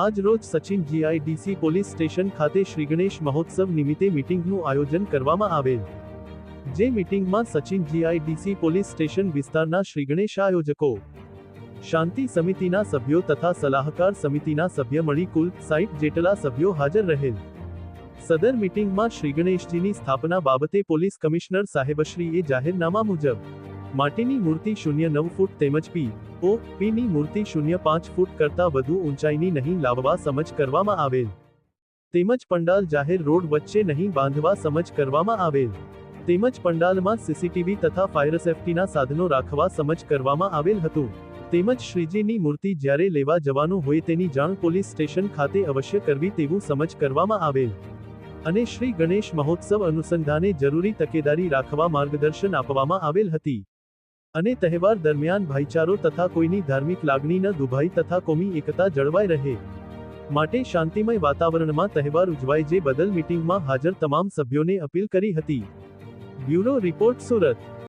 આજ રોજ Sachin GIDC police station ખાતે શ્રી ગણેશ મહોત્સવ નિમિત્તે મીટિંગનું આયોજન કરવામાં આવેલ, જે મીટિંગમાં સચિન જીઆઈડીસી પોલીસ સ્ટેશન વિસ્તારના શ્રી ગણેશ આયોજકો, શાંતિ સમિતિના સભ્યો તથા સલાહકાર સમિતિના સભ્ય મળી કુલ 60 જેટલા સભ્યો હાજર રહેલ. સદર મીટિંગમાં શ્રી ગણેશજીની સ્થાપના બાબતે પોલીસ કમિશનર સાહેબશ્રીએ જાહેરનામા મુજબ માટીની મૂર્તિ 0.9 ફૂટ તેમજ પીની મૂર્તિ 0.5 ફૂટ કરતાં વધુ ઊંચાઈની નહીં લાવવા સમજ કરવામાં આવેલ, તેમજ પંડાલ જાહેર રોડ વચ્ચે નહીં બાંધવા સમજ કરવામાં આવેલ, તેમજ પંડાલમાં સીસીટીવી તથા ફાયર સેફટીના સાધનો રાખવા સમજ કરવામાં આવેલ હતું, તેમજ શ્રીજીની મૂર્તિ જ્યારે લેવા જવાનું હોય તેની જાણ પોલીસ સ્ટેશન ખાતે અવશ્ય કરવી તેવું સમજ કરવામાં આવેલ અને શ્રી ગણેશ મહોત્સવ અનુસંધાને જરૂરી તકેદારી રાખવા માર્ગદર્શન આપવામાં આવેલ હતી અને તહેવાર દરમિયાન ભાઈચારો તથા કોઈની ધાર્મિક લાગણી ન દુભાઈ તથા કોમી એકતા જળવાઈ રહે માટે શાંતિમય વાતાવરણમાં તહેવાર ઉજવાય જે બદલ મીટિંગમાં હાજર તમામ સભ્યોને અપીલ કરી હતી. Bureau report, Surat.